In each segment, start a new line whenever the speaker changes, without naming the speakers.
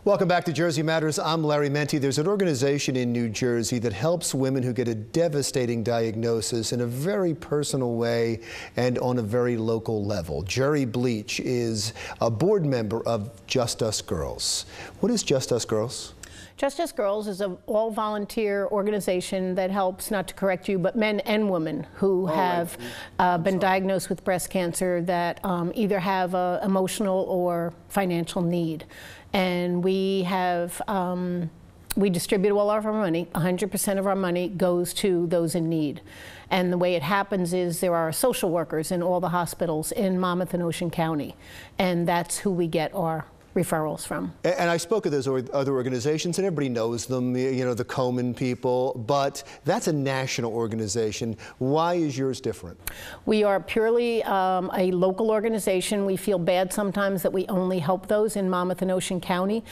Welcome back to Jersey Matters. I'm Larry Mendte. There's an organization in New Jersey that helps women who get a devastating diagnosis in a very personal way and on a very local level. Gerri Bleach is a board member of Just Us Girls. What is Just Us Girls?
Just Us Girls is an all-volunteer organization that helps, not to correct you, but men and women who have been diagnosed with breast cancer that either have an emotional or financial need. And we have, we distribute all of our money. 100% of our money goes to those in need. And the way it happens is there are social workers in all the hospitals in Monmouth and Ocean County. And that's who we get our referrals from.
And I spoke of those other organizations, and everybody knows them, you know, the Komen people, but that's a national organization. Why is yours different? We
are purely a local organization. We feel bad sometimes that we only help those in Monmouth and Ocean County,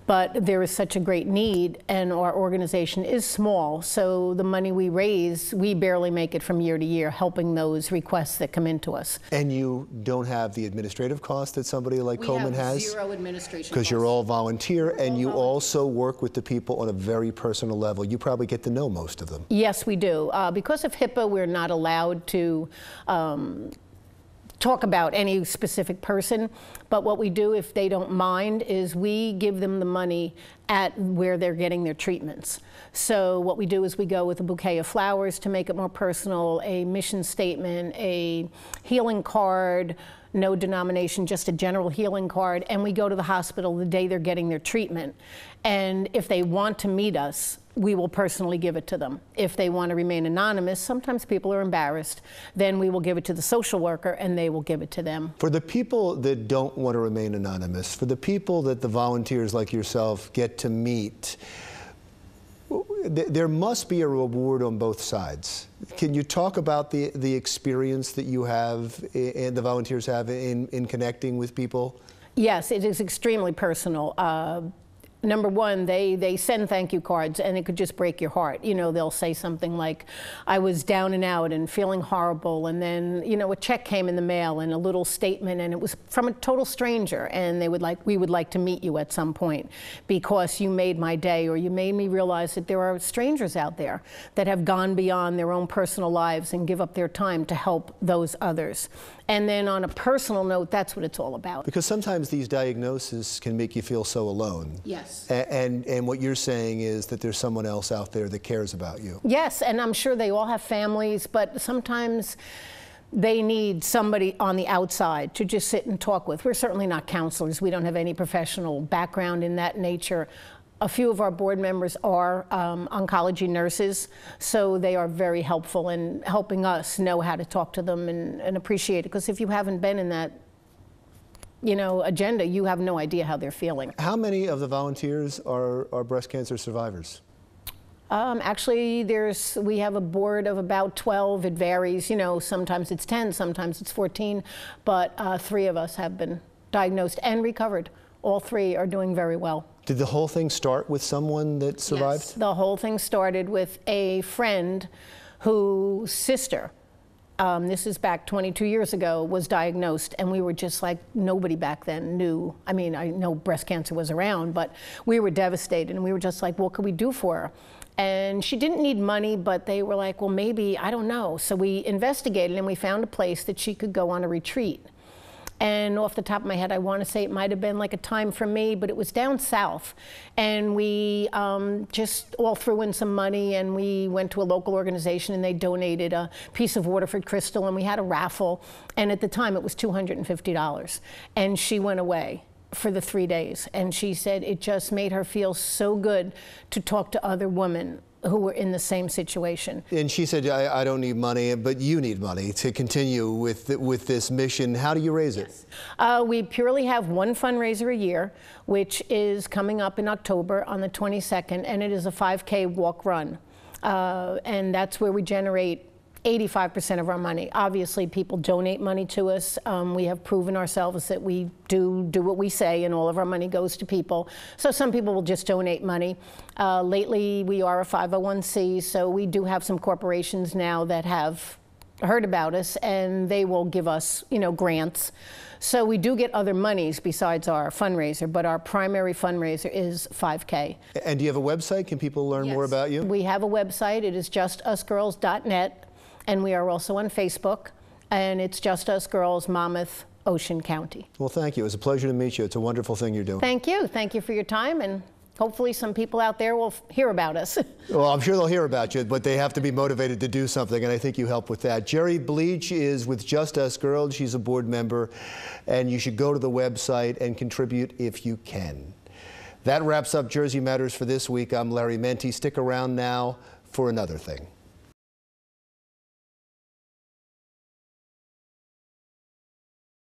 but there is such a great need, and our organization is small, so the money we raise, we barely make it from year to year, helping those requests that come into us.
And you don't have the administrative cost that somebody like Komen has?
We have zero administration.
Because you're all volunteer, and you also work with the people on a very personal level. You probably get to know most of them.
Yes, we do. Because of HIPAA, we're not allowed to talk about any specific person, but what we do, if they don't mind, is we give them the money at where they're getting their treatments. So what we do is we go with a bouquet of flowers to make it more personal, a mission statement, a healing card, no denomination, just a general healing card, and we go to the hospital the day they're getting their treatment. And if they want to meet us, we will personally give it to them. If they want to remain anonymous, sometimes people are embarrassed, then we will give it to the social worker and they will give it to them.
For the people that don't want to remain anonymous, for the people that the volunteers like yourself get to meet, there must be a reward on both sides. Can you talk about the experience that you have and the volunteers have in connecting with people?
Yes, it is extremely personal. Number one, they send thank you cards, and it could just break your heart. You know, they'll say something like, I was down and out and feeling horrible, and then, you know, a check came in the mail and a little statement, and it was from a total stranger, and they would like, we would like to meet you at some point because you made my day, or you made me realize that there are strangers out there that have gone beyond their own personal lives and give up their time to help those others. And then on a personal note, that's what it's all about.
Because sometimes these diagnoses can make you feel so alone.
Yes.
And what you're saying is that there's someone else out there that cares about you.
Yes, and I'm sure they all have families, but sometimes they need somebody on the outside to just sit and talk with. We're certainly not counselors. We don't have any professional background in that nature. A few of our board members are oncology nurses, so they are very helpful in helping us know how to talk to them and appreciate it. Because if you haven't been in that, you know, agenda, you have no idea how they're feeling.
How many of the volunteers are breast cancer survivors?
Actually, we have a board of about 12. It varies. You know, sometimes it's 10, sometimes it's 14, but 3 of us have been diagnosed and recovered. All 3 are doing very well.
Did the whole thing start with someone that survived?
Yes, the whole thing started with a friend whose sister, this is back 22 years ago, was diagnosed, and we were just like, nobody back then knew. I mean, I know breast cancer was around, but we were devastated, and we were just like, what could we do for her? And she didn't need money, but they were like, well, maybe, I don't know. So we investigated, and we found a place that she could go on a retreat. And off the top of my head, I want to say it might have been like a Time for Me, but it was down south. And we just all threw in some money, and we went to a local organization, and they donated a piece of Waterford crystal, and we had a raffle. And at the time, it was $250. And she went away for the 3 days. And she said it just made her feel so good to talk to other women who were in the same situation.
And she said, I don't need money, but you need money to continue with this mission. How do you raise it?
We purely have one fundraiser a year, which is coming up in October on the 22nd, and it is a 5K walk run. And that's where we generate 85% of our money. Obviously, people donate money to us. We have proven ourselves that we do what we say, and all of our money goes to people. So some people will just donate money. Lately, we are a 501c, so we do have some corporations now that have heard about us, and they will give us, grants. So we do get other monies besides our fundraiser, but our primary fundraiser is 5K.
And do you have a website? Can people learn more about you?
We have a website. It is justusgirls.net, and we are also on Facebook, and it's Just Us Girls, Monmouth, Ocean County.
Well, thank you. It was a pleasure to meet you. It's a wonderful thing you're doing.
Thank you. Thank you for your time, and hopefully some people out there will hear about us.
Well, I'm sure they'll hear about you, but they have to be motivated to do something, and I think you help with that. Gerri Bleach is with Just Us Girls. She's a board member, and you should go to the website and contribute if you can. That wraps up Jersey Matters for this week. I'm Larry Mendte. Stick around now for another thing.